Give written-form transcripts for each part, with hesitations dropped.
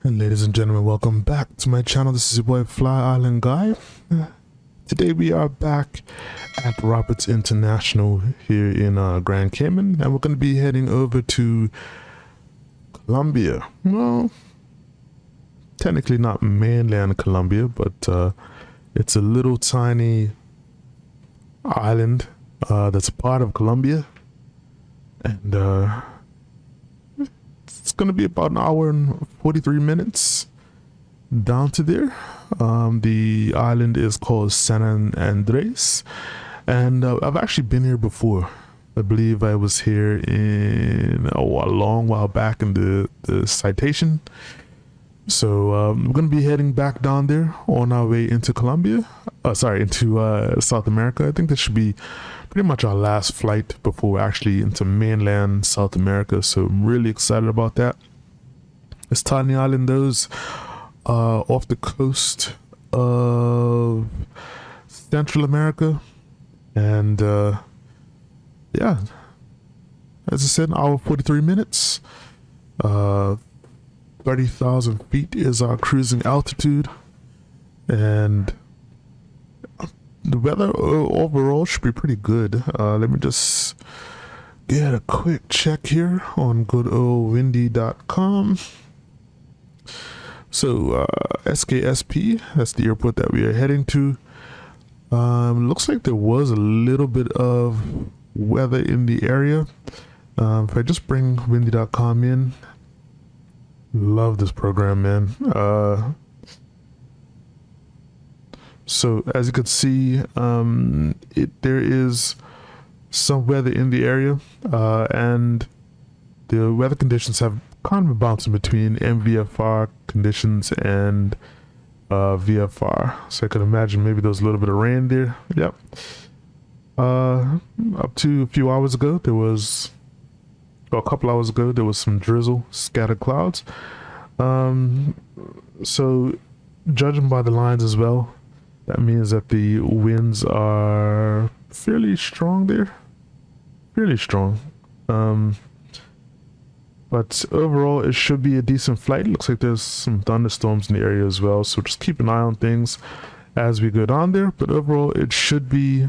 And ladies and gentlemen, welcome back to my channel. This is your boy FlyIslandGuy. Today we are back at Roberts International here in Grand Cayman, and we're going to be heading over to Colombia. Well, technically not mainland Colombia, but it's a little tiny island that's a part of Colombia, and it's going to be about an hour and 43 minutes down to there. The island is called San Andres, and I've actually been here before. I believe I was here in a long while back in the citation. So we're going to be heading back down there on our way into into South America. I think this should be pretty much our last flight before we're actually into mainland South America. So I'm really excited about that. This tiny island, those off the coast of Central America. And yeah, as I said, an hour 43 minutes. 30,000 feet is our cruising altitude, and the weather overall should be pretty good. Let me just get a quick check here on good old windy.com. So SKSP, that's the airport that we are heading to. Looks like there was a little bit of weather in the area. If I just bring windy.com in, love this program, man. So as you can see, there is some weather in the area, and the weather conditions have kind of been bouncing between MVFR conditions and VFR. So I could imagine maybe there was a little bit of rain there. Yep. Up to a few hours ago, a couple hours ago, there was some drizzle, scattered clouds. So judging by the lines as well, that means that the winds are fairly strong there. Fairly strong. But overall, it should be a decent flight. Looks like there's some thunderstorms in the area as well. So just keep an eye on things as we go down there. But overall, it should be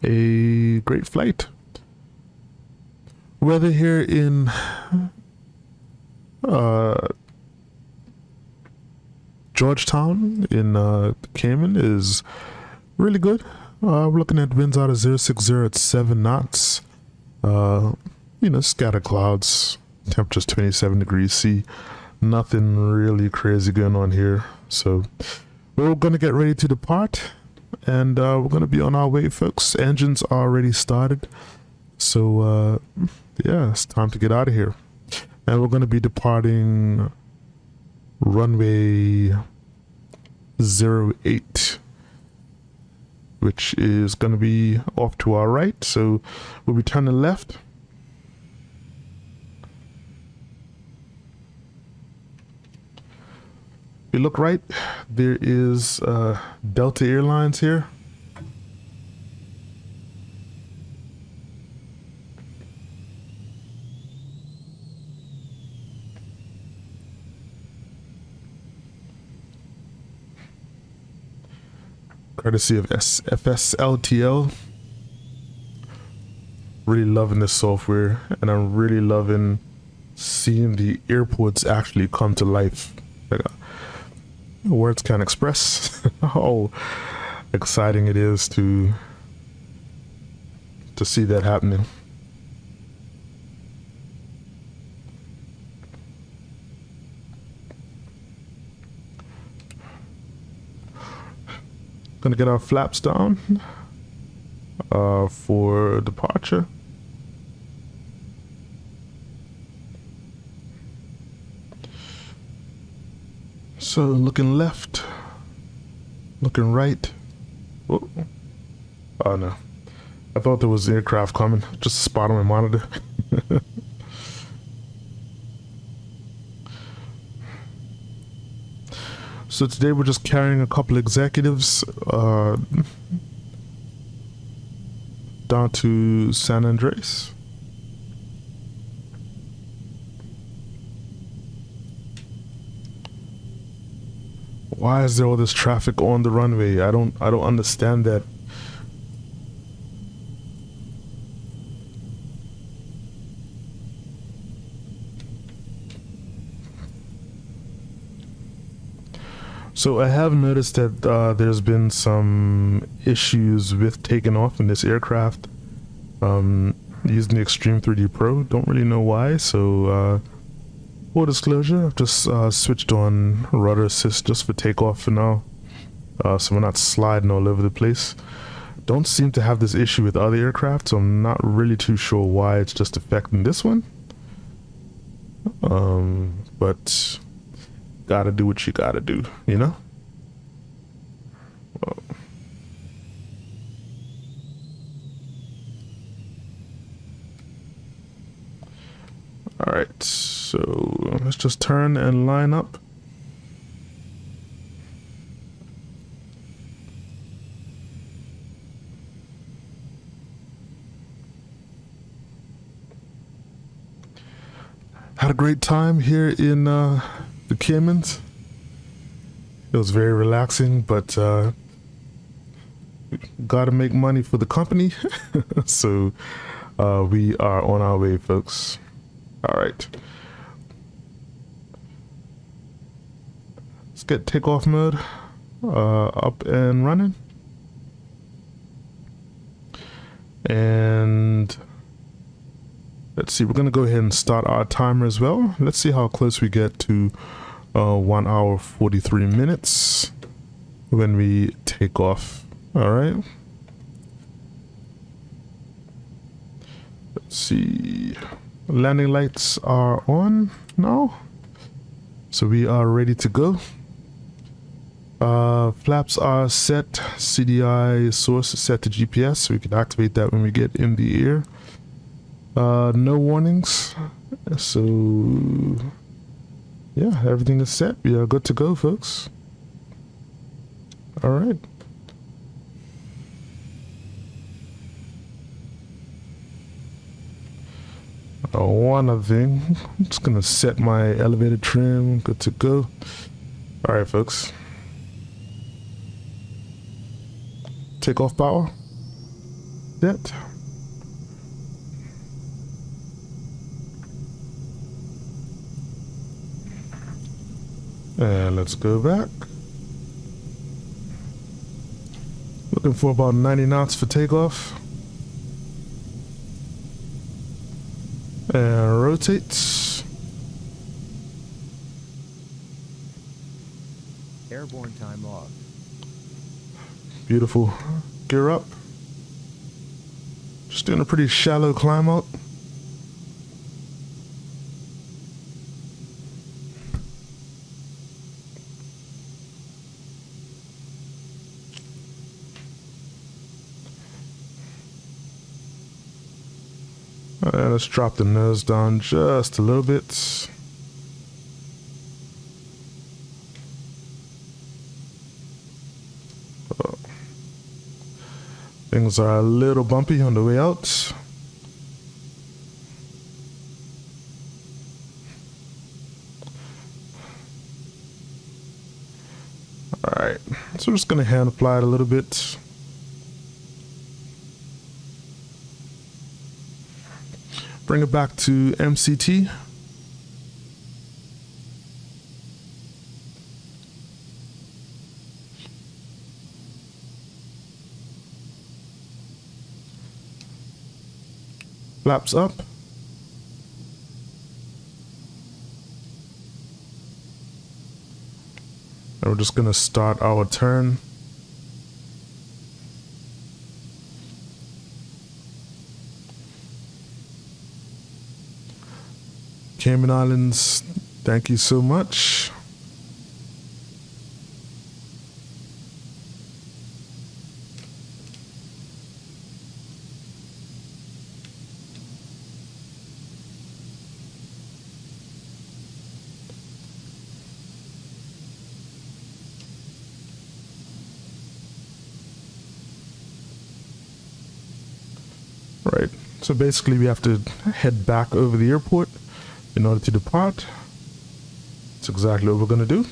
a great flight. Weather here in Georgetown in Cayman is really good. We're looking at winds out of 060 at 7 knots. Scattered clouds, temperature's 27 degrees C. Nothing really crazy going on here. So we're going to get ready to depart, and we're going to be on our way, folks. Engines are already started. So yeah, it's time to get out of here. And we're going to be departing runway 08, which is going to be off to our right. So we'll be turning left. If you look right, there is Delta Airlines here. Courtesy of FSLTL. Really loving this software, and I'm really loving seeing the airports actually come to life. Words can't express how exciting it is to see that happening. Gonna get our flaps down for departure. So looking left, looking right. Oh no, I thought there was aircraft coming. Just a spot on my monitor. So today we're just carrying a couple executives down to San Andres. Why is there all this traffic on the runway? I don't understand that. So I have noticed that there's been some issues with taking off in this aircraft using the Extreme 3D Pro. Don't really know why. So full disclosure, I've just switched on rudder assist just for takeoff for now, so we're not sliding all over the place. Don't seem to have this issue with other aircraft, so I'm not really too sure why it's just affecting this one. But gotta do what you gotta do, you know? Well, alright, so let's just turn and line up. Had a great time here in the Caymans. It was very relaxing, but gotta make money for the company. So we are on our way, folks. All right, let's get takeoff mode up and running, and let's see, we're gonna go ahead and start our timer as well. Let's see how close we get to 1 hour 43 minutes when we take off. All right, let's see, landing lights are on now, so we are ready to go. Flaps are set, CDI source is set to GPS, so we can activate that when we get in the air. No warnings, so yeah, everything is set. We are good to go, folks. All right. One other thing, I'm just gonna set my elevator trim. Good to go. All right, folks. Takeoff power set. And let's go back. Looking for about 90 knots for takeoff. And rotate. Airborne time log. Beautiful. Gear up. Just doing a pretty shallow climb out. Let's drop the nose down just a little bit. Things are a little bumpy on the way out. Alright, so we're just going to hand fly it a little bit. Bring it back to MCT. Flaps up. And we're just gonna start our turn. Cayman Islands, thank you so much. Right, so basically we have to head back over the airport in order to depart. That's exactly what we're going to do.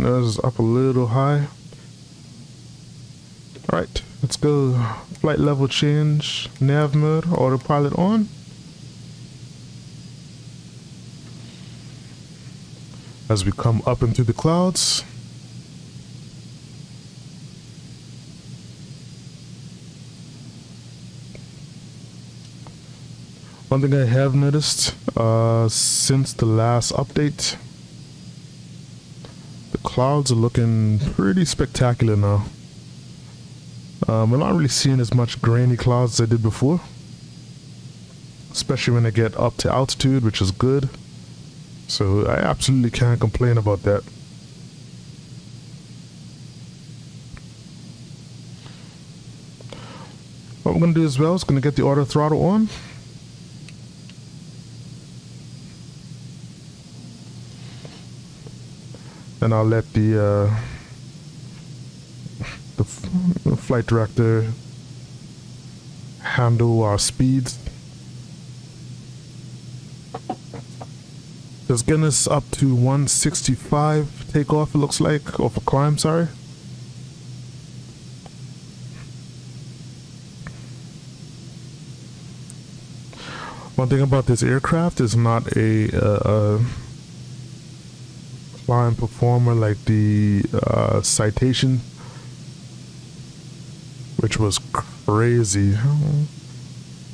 nose is up a little high. Alright, let's go. Flight level change, nav mode, autopilot on. As we come up into the clouds. One thing I have noticed since the last update, the clouds are looking pretty spectacular now. We're not really seeing as much grainy clouds as I did before, especially when I get up to altitude, which is good. So I absolutely can't complain about that. What we're going to do as well is going to get the auto throttle on. And I'll let the flight director handle our speeds. It's getting us up to 165 takeoff, it looks like, or for climb, sorry. One thing about this aircraft is not a climb performer like the Citation, which was crazy.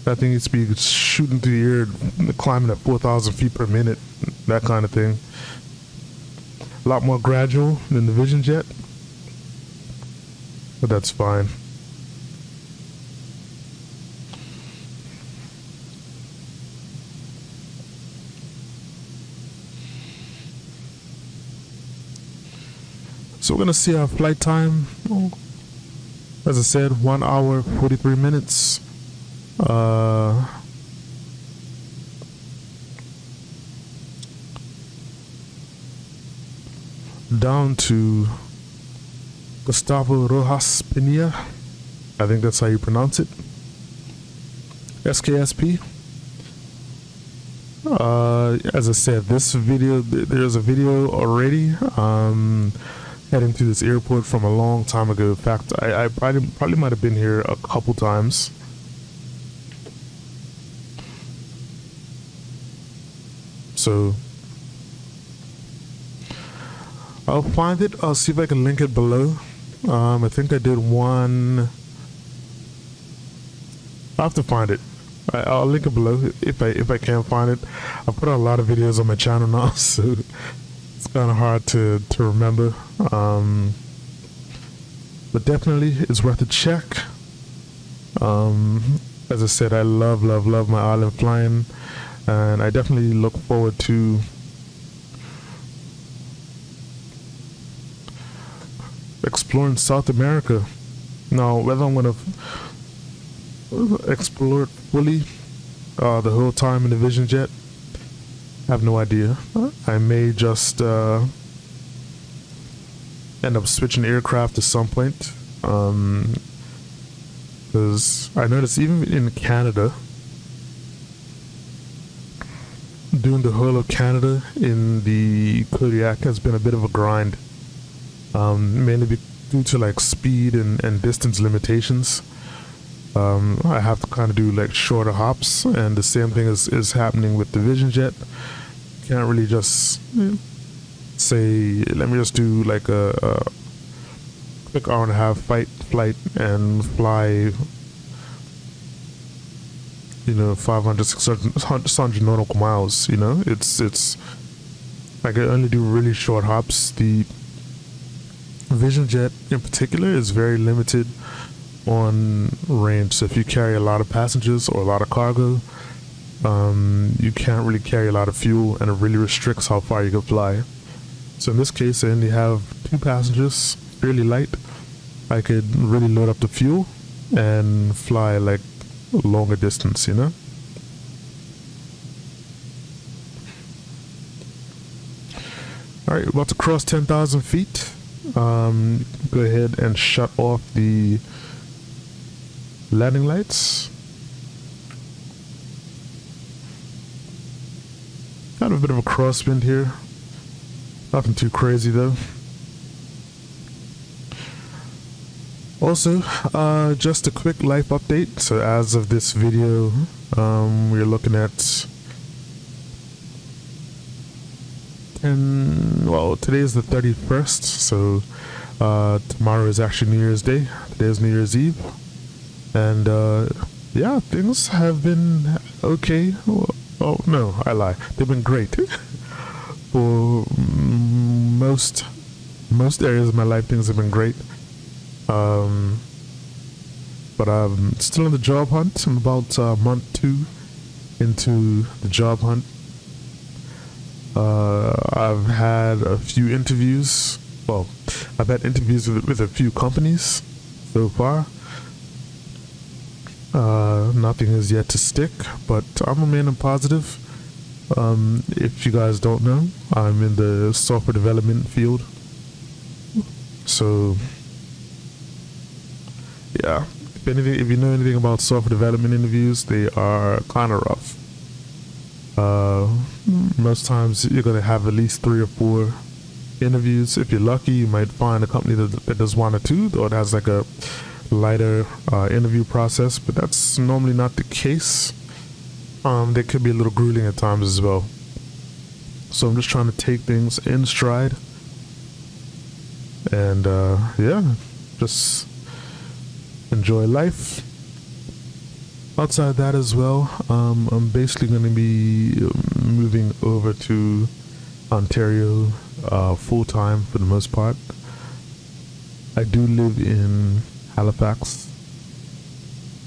That thing used to be shooting through the air, climbing at 4,000 feet per minute, that kind of thing. A lot more gradual than the VisionJet, but that's fine. So we're gonna see our flight time. As I said, 1 hour, 43 minutes. Down to Gustavo Rojas Pinilla. I think that's how you pronounce it. SKSP. As I said, this video, there's a video already heading to this airport from a long time ago. In fact, I probably might have been here a couple times. So I'll find it. I'll see if I can link it below. I think I did one. I have to find it. I'll link it below if I can find it. I put out a lot of videos on my channel now, so it's kind of hard to remember. But definitely it's worth a check. As I said, I love my island flying, and I definitely look forward to exploring South America. Now, whether I'm going to explore it fully the whole time in the VisionJet, I have no idea. I may just end up switching aircraft at some point, because I noticed even in Canada, doing the whole of Canada in the Kodiak has been a bit of a grind, mainly due to like speed and distance limitations. I have to kind of do like shorter hops, and the same thing is happening with the VisionJet. Can't really just say, let me just do like a quick hour and a half flight and fly, 500, 600 nautical miles. It's I can only do really short hops. The VisionJet in particular is very limited on range, so if you carry a lot of passengers or a lot of cargo, you can't really carry a lot of fuel, and it really restricts how far you can fly. So in this case, I only have 2 passengers, fairly light. I could really load up the fuel and fly like a longer distance, Alright, we're about to cross 10,000 feet. Go ahead and shut off the landing lights. Got a bit of a crosswind here. Nothing too crazy though. Also, just a quick life update. So as of this video, we're looking at today is the 31st, so tomorrow is actually New Year's Day. Today is New Year's Eve, and yeah, things have been okay. Oh no, I lie. They've been great for most areas of my life. Things have been great. But I'm still in the job hunt. I'm about month 2 into the job hunt. I've had a few interviews. Well, I've had interviews with a few companies so far. Nothing is yet to stick, but I'm remaining positive. If you guys don't know, I'm in the software development field. So, yeah, if you know anything about software development interviews, they are kind of rough. Most times you're going to have at least 3 or 4 interviews. If you're lucky, you might find a company that does 1 or 2, or it has like a lighter interview process, but that's normally not the case. They could be a little grueling at times as well. So I'm just trying to take things in stride. And yeah, just enjoy life. Outside that as well, I'm basically going to be moving over to Ontario full-time for the most part. I do live in Halifax.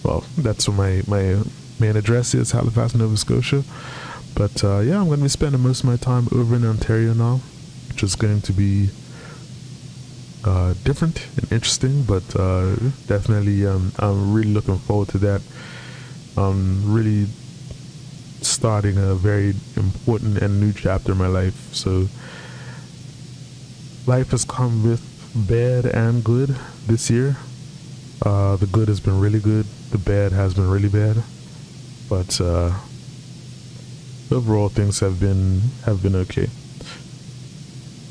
Well, that's where my main address is, Halifax, Nova Scotia. But yeah, I'm going to be spending most of my time over in Ontario now, which is going to be different and interesting, but definitely I'm really looking forward to that. I'm really starting a very important and new chapter in my life. So life has come with bad and good this year. The good has been really good, the bad has been really bad, but overall things have been okay.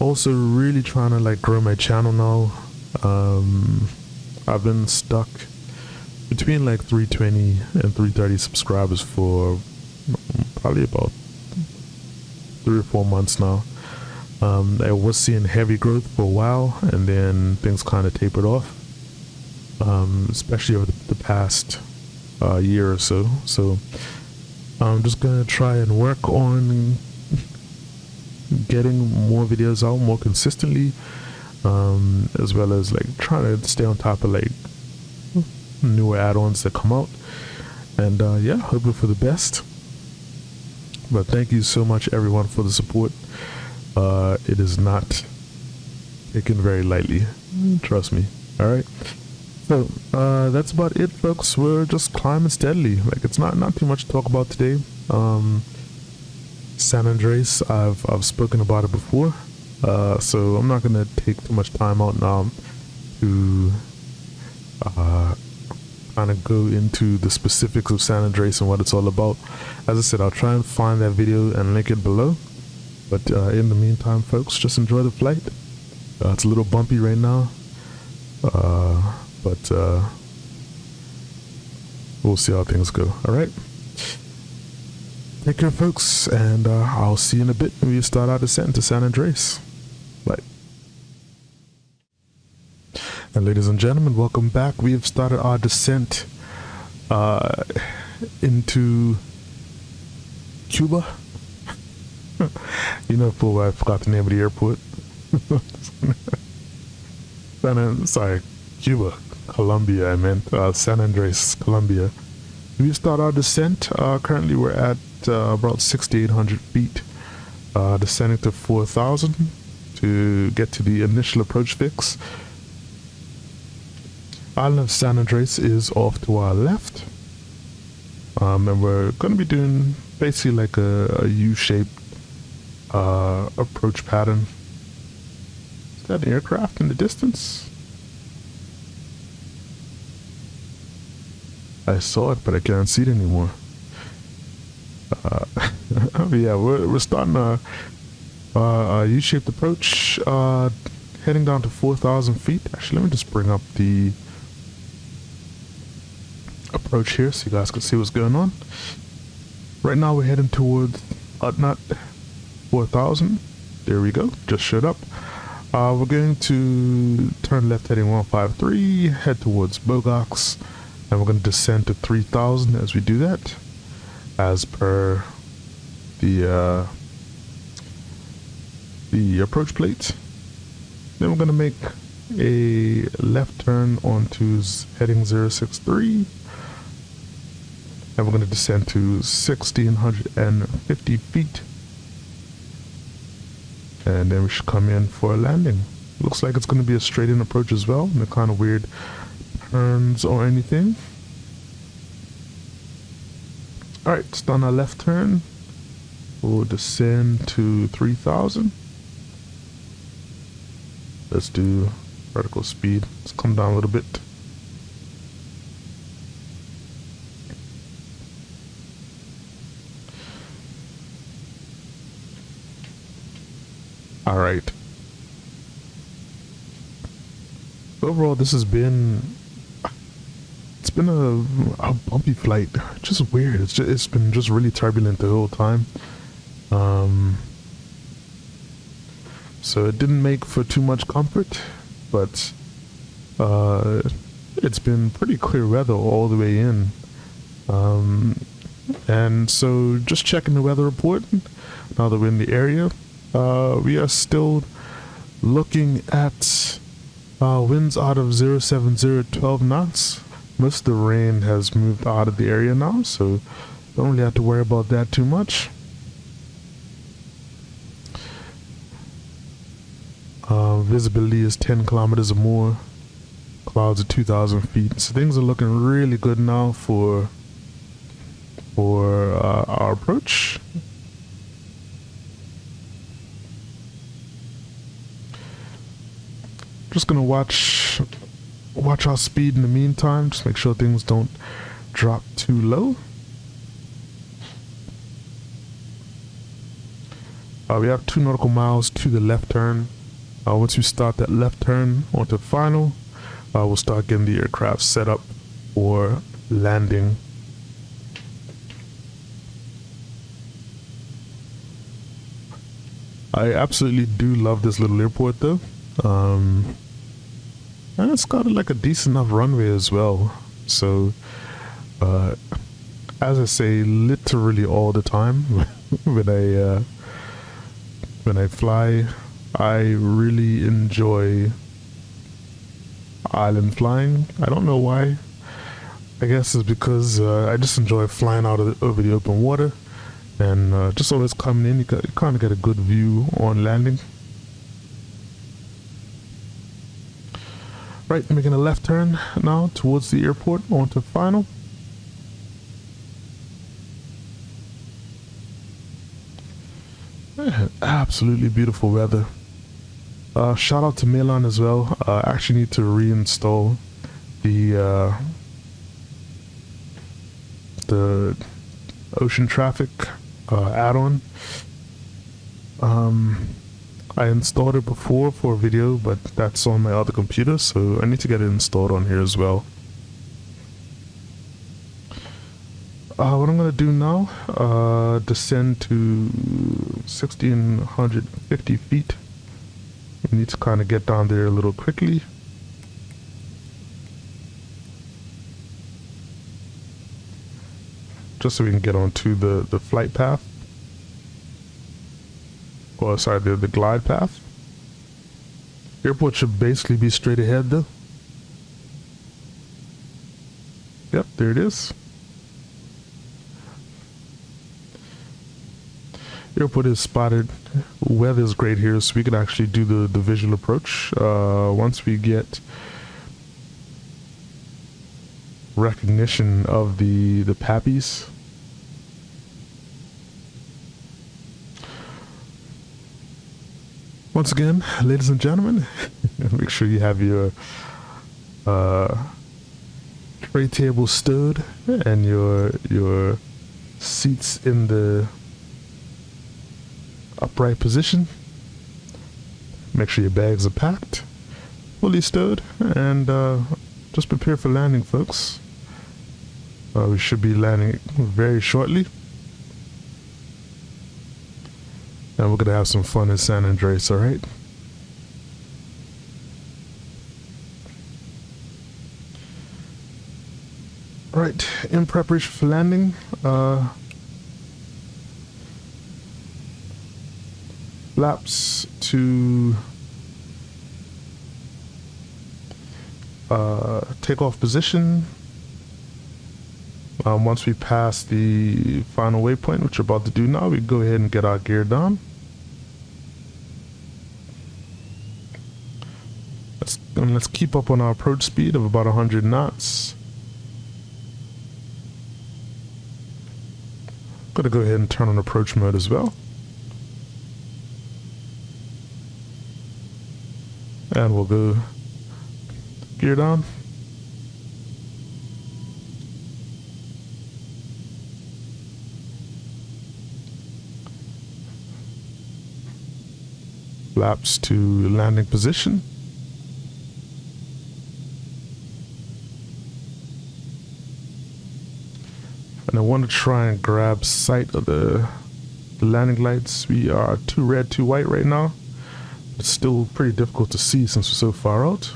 Also really trying to like grow my channel now. I've been stuck between like 320 and 330 subscribers for probably about 3 or 4 months now. I was seeing heavy growth for a while, and then things kind of tapered off, especially over the past year or so. So I'm just gonna try and work on getting more videos out more consistently, as well as like trying to stay on top of like newer add-ons that come out, and yeah, hoping for the best. But thank you so much everyone for the support. It is not taken very lightly, trust me. All right, so that's about it, folks. We're just climbing steadily. Like, it's not too much to talk about today. San Andreas, I've spoken about it before, so I'm not gonna take too much time out now to kind of go into the specifics of San Andreas and what it's all about. As I said, I'll try and find that video and link it below. But in the meantime, folks, just enjoy the flight. It's a little bumpy right now, but we'll see how things go. All right. Take care, folks, and I'll see you in a bit when we start our descent to San Andreas. Bye. And ladies and gentlemen, welcome back. We have started our descent into Cuba. You know, fool, I forgot the name of the airport. Sorry, Cuba, Colombia, I meant. San Andreas, Colombia. We start our descent. Currently we're at about 6,800 feet, descending to 4,000 to get to the initial approach fix. Island of San Andreas is off to our left, and we're going to be doing basically like a U-shaped approach pattern. Is that an aircraft in the distance? I saw it, but I can't see it anymore. Yeah, we're starting a U-shaped approach, heading down to 4,000 feet. Actually, let me just bring up the approach here so you guys can see what's going on. Right now we're heading towards Utnut 4000. There we go, just showed up. We're going to turn left heading 153, head towards Bogox, and we're going to descend to 3000 as we do that, as per the approach plate. Then we're going to make a left turn onto heading 063, and we're going to descend to 1650 feet, and then we should come in for a landing. Looks like it's going to be a straight in approach as well, no kind of weird turns or anything. Alright, it's done our left turn. We'll descend to 3000. Let's do vertical speed. Let's come down a little bit. All right. Overall, this has been, it's been a bumpy flight. Just weird. It's been just really turbulent the whole time. So it didn't make for too much comfort, but it's been pretty clear weather all the way in. And so just checking the weather report now that we're in the area. We are still looking at winds out of 070 12 knots. Most of the rain has moved out of the area now, so don't really have to worry about that too much. Visibility is 10 kilometers or more. Clouds at 2,000 feet. So things are looking really good now for our approach. Just gonna watch our speed in the meantime. Just make sure things don't drop too low. We have 2 nautical miles to the left turn. Once we start that left turn onto final, we'll start getting the aircraft set up for landing. I absolutely do love this little airport though. And it's got like a decent enough runway as well. So, as I say, literally all the time when I fly, I really enjoy island flying. I don't know why. I guess it's because I just enjoy flying out over the open water, and just always coming in, you kind of get a good view on landing. Right, making a left turn now towards the airport onto final. Absolutely beautiful weather. Shout out to Milan as well. I actually need to reinstall the ocean traffic add-on. I installed it before for a video, but that's on my other computer, so I need to get it installed on here as well. What I'm going to do now, descend to 1650 feet. We need to kind of get down there a little quickly. Just so we can get onto the flight path. Or sorry, the glide path. Airport should basically be straight ahead though. Yep, there it is. Airport is spotted. Weather is great here, so we can actually do the visual approach. Once we get recognition of the pappies. Once again, ladies and gentlemen, make sure you have your tray table stowed and your seats in the upright position. Make sure your bags are packed, fully stowed, and just prepare for landing, folks. We should be landing very shortly. And we're gonna have some fun in San Andreas, alright? Right, in preparation for landing, flaps to takeoff position. Once we pass the final waypoint, which we're about to do now, we go ahead and get our gear down. Let's keep up on our approach speed of about 100 knots. Gonna go ahead and turn on approach mode as well. And we'll go gear down. Flaps to landing position. And I want to try and grab sight of the landing lights. We are too red, too white right now. It's still pretty difficult to see since we're so far out.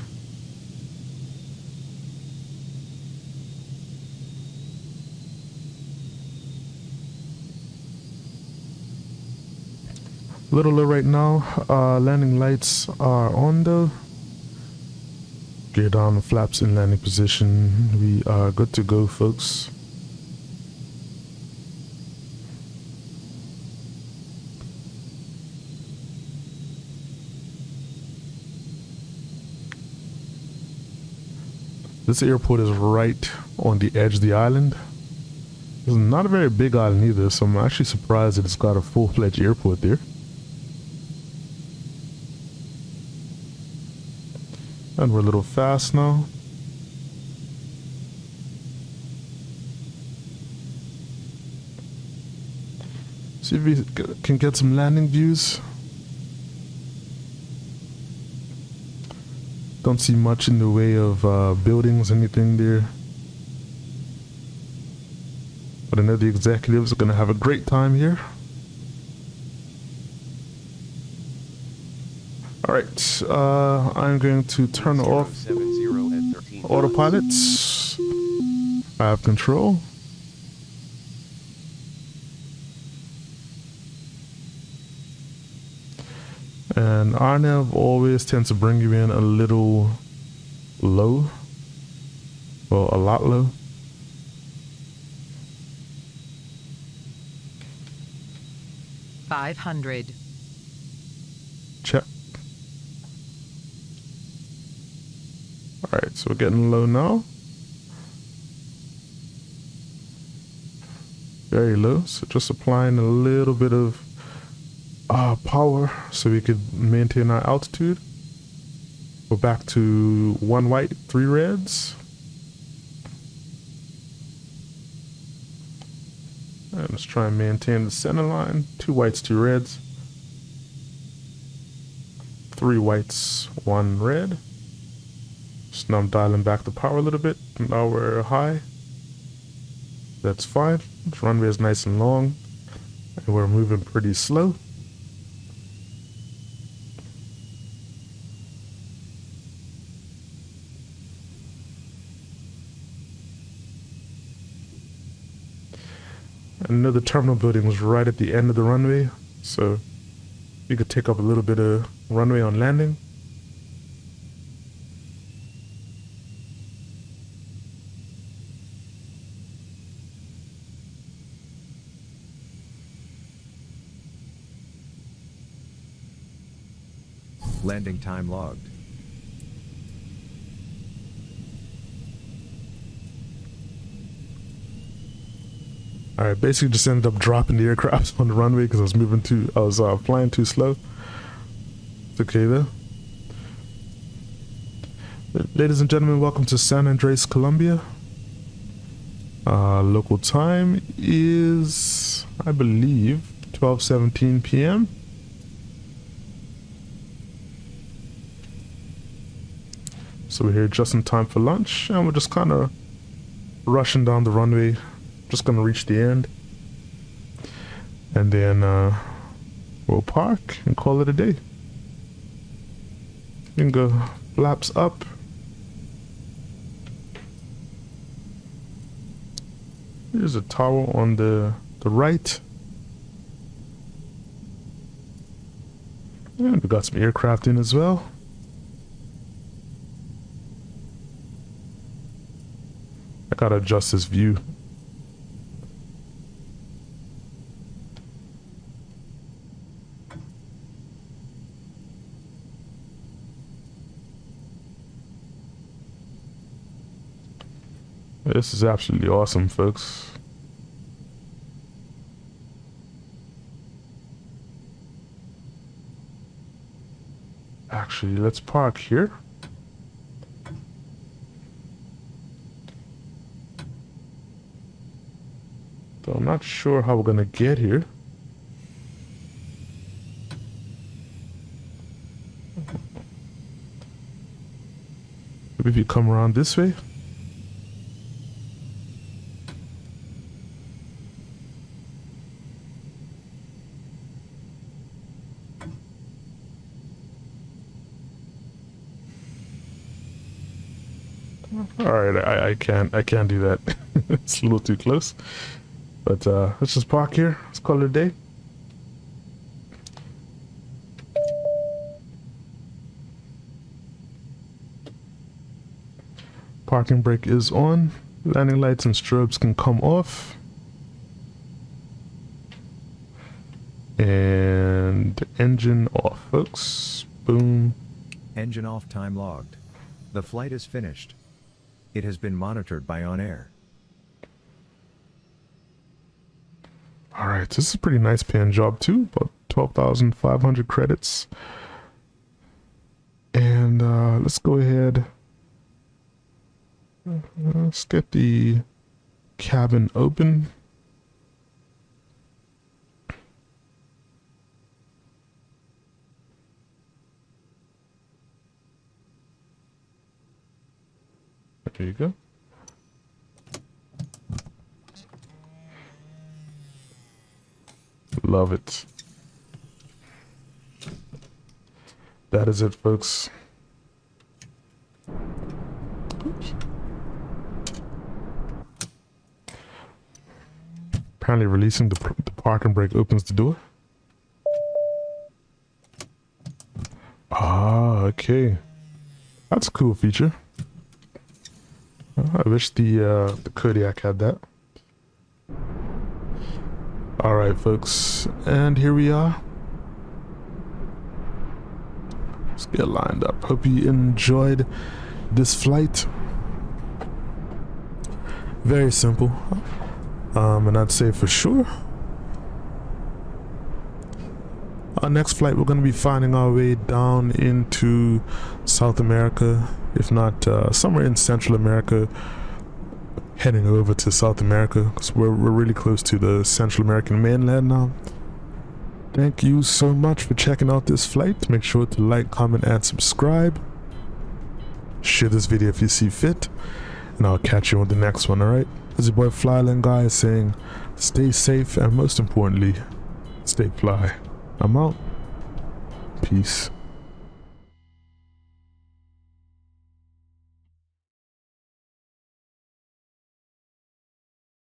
A little low right now. Landing lights are on though. Gear down, flaps in landing position. We are good to go, folks. This airport is right on the edge of the island. It's not a very big island either, so I'm actually surprised that it's got a full-fledged airport there. And we're a little fast now. See if we can get some landing views. Don't see much in the way of buildings, anything there. But I know the executives are going to have a great time here. Alright, I'm going to turn off autopilots. I have control. And RNAV always tends to bring you in a little low. Well, a lot low. $500. Check. Alright, so we're getting low now. Very low, so just applying a little bit of power so we could maintain our altitude. We're back to 1 white, 3 reds. And let's try and maintain the center line. 2 whites, 2 reds. 3 whites, 1 red. So now I'm dialing back the power a little bit. Now we're high. That's fine. The runway is nice and long. And we're moving pretty slow. I know the terminal building was right at the end of the runway, so we could take up a little bit of runway on landing. Landing time logged. Alright, basically just ended up dropping the aircraft on the runway because I was flying too slow. It's okay though. Ladies and gentlemen, welcome to San Andreas, Colombia. Local time is, I believe, 12:17 p.m. So we're here just in time for lunch, and we're just kind of rushing down the runway. Just gonna reach the end. And then we'll park and call it a day. You can go flaps up. There's a tower on the right. And we got some aircraft in as well. I gotta adjust this view. This is absolutely awesome, folks. Actually, let's park here. So I'm not sure how we're gonna get here. Maybe if you come around this way. Alright, I can't do that. It's a little too close. But let's just park here. Let's call it a day. Parking brake is on. Landing lights and strobes can come off. And engine off, folks. Boom. Engine off, time logged. The flight is finished. It has been monitored by On Air. Alright, this is a pretty nice paying job too. About 12,500 credits. And let's go ahead. Let's get the cabin open. There you go. Love it. That is it, folks. Oops. Apparently releasing the parking brake opens the door. Ah, okay. That's a cool feature. I wish the Kodiak had that. Alright, folks, and here we are. Let's get lined up. Hope you enjoyed this flight. Very simple. And I'd say for sure our next flight we're going to be finding our way down into South America, if not somewhere in Central America, heading over to South America, because we're really close to the Central American mainland now. Thank you so much for checking out this flight. Make sure to like, comment, and subscribe. Share this video if you see fit, and I'll catch you on the next one. Alright, this is your boy FlyIslandGuy saying stay safe and most importantly stay fly. I'm out. Peace.